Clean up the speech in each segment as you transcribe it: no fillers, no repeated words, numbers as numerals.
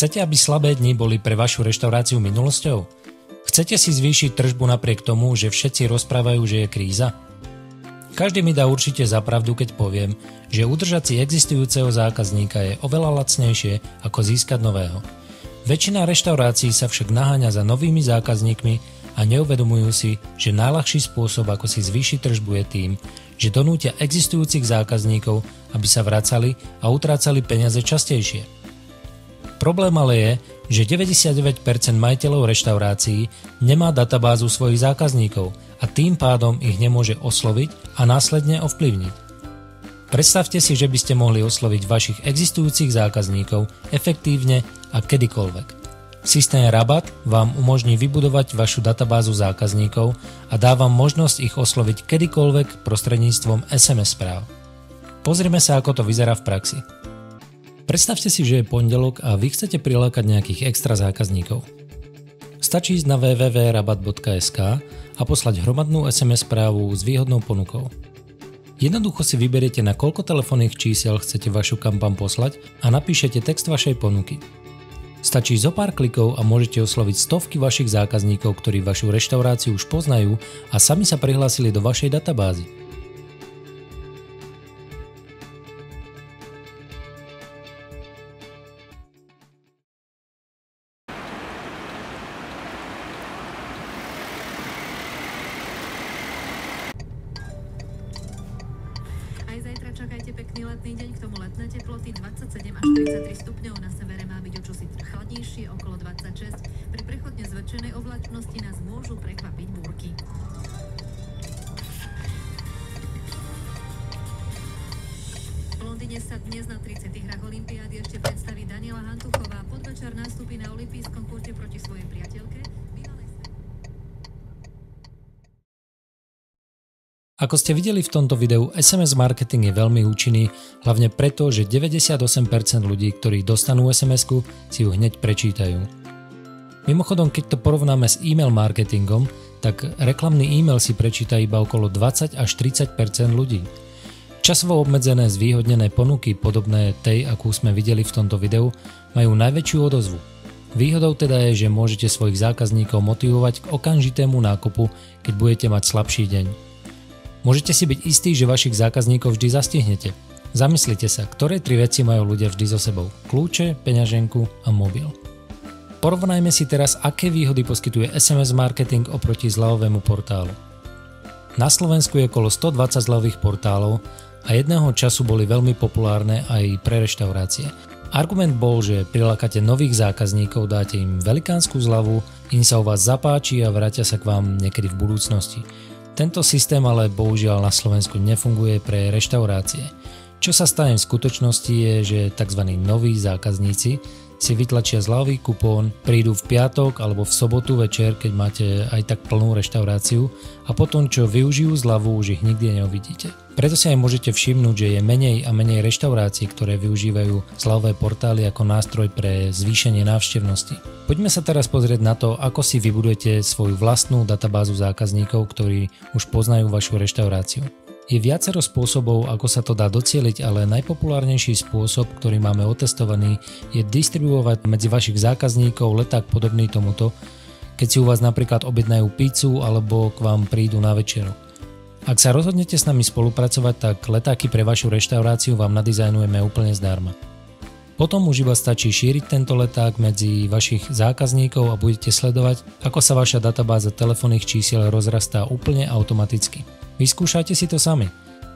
Chcete, aby slabé dni boli pre vašu reštauráciu minulosťou? Chcete si zvýšiť tržbu napriek tomu, že všetci rozprávajú, že je kríza? Každý mi dá určite za pravdu, keď poviem, že udržať si existujúceho zákazníka je oveľa lacnejšie ako získať nového. Väčšina reštaurácií sa však naháňa za novými zákazníkmi a neuvedomujú si, že najľahší spôsob, ako si zvýšiť tržbu je tým, že donútia existujúcich zákazníkov, aby sa vracali a utrácali peniaze častejšie. Problém ale je, že 99% majiteľov reštaurácií nemá databázu svojich zákazníkov a tým pádom ich nemôže osloviť a následne ovplyvniť. Predstavte si, že by ste mohli osloviť vašich existujúcich zákazníkov efektívne a kedykoľvek. Systém Rabat vám umožní vybudovať vašu databázu zákazníkov a dá vám možnosť ich osloviť kedykoľvek prostredníctvom SMS správ. Pozrime sa, ako to vyzerá v praxi. Predstavte si, že je pondelok a vy chcete prilákať nejakých extra zákazníkov. Stačí ísť na www.rabat.sk a poslať hromadnú SMS správu s výhodnou ponukou. Jednoducho si vyberiete, na koľko telefónnych čísiel chcete vašu kampaň poslať a napíšete text vašej ponuky. Stačí zo pár klikov a môžete osloviť stovky vašich zákazníkov, ktorí vašu reštauráciu už poznajú a sami sa prihlásili do vašej databázy. Aj zajtra čakajte pekný letný deň, k tomu letné teploty 27 až 33 stupňov, na severe má byť o čosi chladnejšie, okolo 26. Pri prechodne zväčšenej oblačnosti nás môžu prekvapiť búrky. V Londýne sa dnes na 30. hrách olympiády ešte predstaví Daniela Hantuchová. Podvečer nastúpi na olympijskom kurte proti svojej priateľke. Ako ste videli v tomto videu, SMS marketing je veľmi účinný, hlavne preto, že 98% ľudí, ktorí dostanú SMS-ku, si ju hneď prečítajú. Mimochodom, keď to porovnáme s e-mail marketingom, tak reklamný e-mail si prečíta iba okolo 20 až 30% ľudí. Časovo obmedzené zvýhodnené ponuky, podobné tej, akú sme videli v tomto videu, majú najväčšiu odozvu. Výhodou teda je, že môžete svojich zákazníkov motivovať k okamžitému nákupu, keď budete mať slabší deň. Môžete si byť istí, že vašich zákazníkov vždy zastihnete. Zamyslite sa, ktoré 3 veci majú ľudia vždy so sebou. Kľúče, peňaženku a mobil. Porovnajme si teraz, aké výhody poskytuje SMS marketing oproti zľavovému portálu. Na Slovensku je okolo 120 zľavových portálov a jedného času boli veľmi populárne aj pre reštaurácie. Argument bol, že prilákate nových zákazníkov, dáte im velikánsku zľavu, im sa u vás zapáči a vrátia sa k vám niekedy v budúcnosti. Tento systém ale bohužiaľ na Slovensku nefunguje pre reštaurácie. Čo sa stane v skutočnosti je, že tzv. Noví zákazníci si vytlačia zľavový kupón, prídu v piatok alebo v sobotu večer, keď máte aj tak plnú reštauráciu a potom čo využijú zľavu, už ich nikdy neuvidíte. Preto si aj môžete všimnúť, že je menej a menej reštaurácií, ktoré využívajú zľavové portály ako nástroj pre zvýšenie návštevnosti. Poďme sa teraz pozrieť na to, ako si vybudujete svoju vlastnú databázu zákazníkov, ktorí už poznajú vašu reštauráciu. Je viacero spôsobov, ako sa to dá docieliť, ale najpopulárnejší spôsob, ktorý máme otestovaný, je distribuovať medzi vašich zákazníkov leták podobný tomuto, keď si u vás napríklad objednajú pizzu alebo k vám prídu na večeru. Ak sa rozhodnete s nami spolupracovať, tak letáky pre vašu reštauráciu vám nadizajnujeme úplne zdarma. Potom už iba stačí šíriť tento leták medzi vašich zákazníkov a budete sledovať, ako sa vaša databáza telefónnych čísiel rozrastá úplne automaticky. Vyskúšajte si to sami.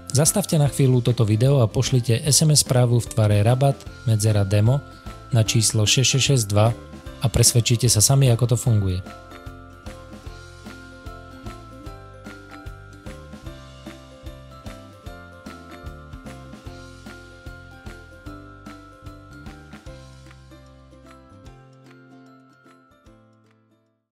Zastavte na chvíľu toto video a pošlite SMS správu v tvare Rabat _ demo na číslo 6662 a presvedčite sa sami, ako to funguje.